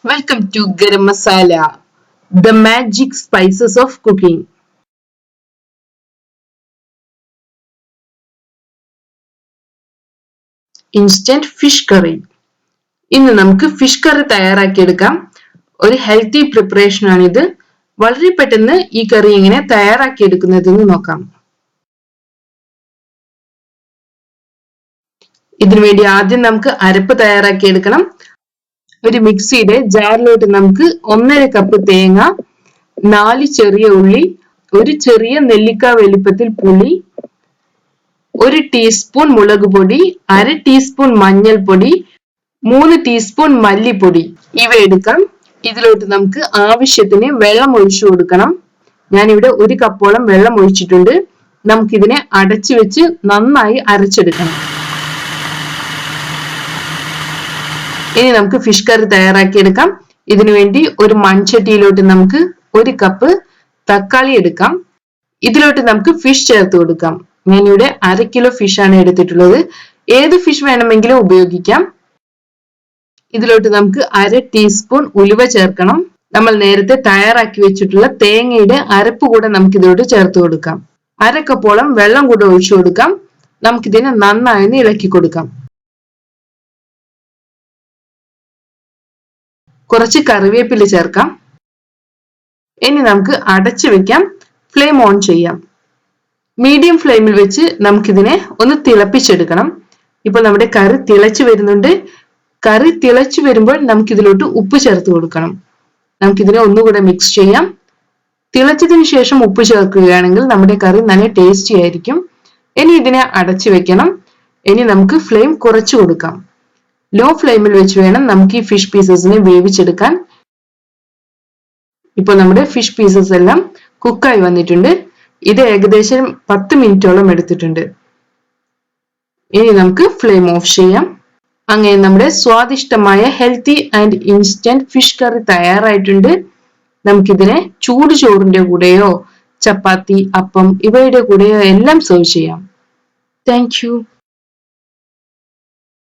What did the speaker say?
Welcome to Garam Masala, the magic spices of cooking. Instant fish curry. ഇന്ന് നമുക്ക് fish curry തയ്യാറാക്കിയെടുക്കാം. ഒരു healthy preparation ആണിത്. വളരെ പെട്ടെന്ന് ഈ കറി എങ്ങനെ തയ്യാറാക്കിയെടുക്കുന്നതെന്ന് നോക്കാം. ഇതിനുവേണ്ടി ആദ്യം നമുക്ക് അരപ്പ് തയ്യാറാക്കിയെടുക്കണം. ഒരു മിക്സിയുടെ ജാറിലോട്ട് നമുക്ക് 1.5 കപ്പ് തേങ്ങ, 4 ചെറിയ ഉള്ളി, ഒരു ചെറിയ നെല്ലിക്ക വലിപ്പത്തിൽ പുളി, 1 ടീസ്പൂൺ മുളക് പൊടി, 1/2 ടീസ്പൂൺ മഞ്ഞൾപ്പൊടി, 3 ടീസ്പൂൺ മല്ലിപ്പൊടി ഇവ എടുക്കാം. ഇതിലോട്ട് നമുക്ക് ആവശ്യത്തിന് വെള്ളം ഒഴിച്ചു കൊടുക്കണം. ഞാനിവിടെ 1 കപ്പോളം വെള്ളം ഒഴിച്ചിട്ടുണ്ട്. നമുക്കിതിനെ അടച്ചു വെച്ച് നന്നായി അരച്ചെടുക്കണം. ഇനി നമുക്ക് ഫിഷ് കറി തയ്യാറാക്കിയെടുക്കാം. ഇതിനുവേണ്ടി ഒരു മൺചട്ടിയിലോട്ട് നമുക്ക് 1 കപ്പ് തക്കാളി എടുക്കാം. ഇതിലോട്ട് നമുക്ക് ഫിഷ് ചേർത്ത് കൊടുക്കാം. ഞാനിവിടെ 1/2 കിലോ ഫിഷ് ആണ് എടുത്തിട്ടുള്ളത്. ഏത് ഫിഷ് വേണമെങ്കിലും ഉപയോഗിക്കാം. ഇതിലോട്ട് നമുക്ക് 1/2 ടീസ്പൂൺ ഉലുവ ചേർക്കണം. നമ്മൾ നേരത്തെ തയ്യാറാക്കി വെച്ചിട്ടുള്ള തേങ്ങയുടെ അരപ്പ് കൂടെ നമുക്ക് ഇതിലോട്ട് ചേർത്ത് കൊടുക്കാം. 1/2 കപ്പോളം വെള്ളം കൂടെ ഒഴിച്ചു കൊടുക്കാം. നമുക്കിതിനെ നന്നായി ഇളക്കി കൊടുക്കാം. കുറച്ച് കറിവേപ്പില ചേർക്കാം. ഇനി നമുക്ക് അടച്ചു വെക്കാം. ഫ്ലെയിം ഓൺ ചെയ്യാം. മീഡിയം ഫ്ലെയിമിൽ വെച്ച് നമുക്കിതിനെ ഒന്ന് തിളപ്പിച്ചെടുക്കണം. ഇപ്പോൾ നമ്മുടെ കറി തിളച്ചു വരുന്നുണ്ട്. കറി തിളച്ചു വരുമ്പോൾ നമുക്കിതിലോട്ട് ഉപ്പ് ചേർത്ത് കൊടുക്കണം. നമുക്കിതിനെ ഒന്നുകൂടെ മിക്സ് ചെയ്യാം. തിളച്ചതിന് ശേഷം ഉപ്പ് ചേർക്കുകയാണെങ്കിൽ നമ്മുടെ കറി നല്ല ടേസ്റ്റി ആയിരിക്കും. ഇനി ഇതിനെ അടച്ചു വെക്കണം. ഇനി നമുക്ക് ഫ്ലെയിം കുറച്ചു കൊടുക്കാം. ലോ ഫ്ലെയിമിൽ വെച്ച് വേണം നമുക്ക് ഈ ഫിഷ് പീസസിനെ വേവിച്ചെടുക്കാൻ. ഇപ്പോൾ നമ്മുടെ ഫിഷ് പീസസ് എല്ലാം കുക്കായി വന്നിട്ടുണ്ട്. ഇത് ഏകദേശം 10 മിനിറ്റോളം എടുത്തിട്ടുണ്ട്. ഇനി നമുക്ക് ഫ്ലെയിം ഓഫ് ചെയ്യാം. അങ്ങനെ നമ്മുടെ സ്വാദിഷ്ടമായ healthy and instant fish curry തയ്യാറായിട്ടുണ്ട്. നമുക്കിതിനെ ചൂട് ചോറിന്റെ കൂടെയോ ചപ്പാത്തി, അപ്പം ഇവയുടെ കൂടെയോ എല്ലാം സെർവ് ചെയ്യാം. Thank you.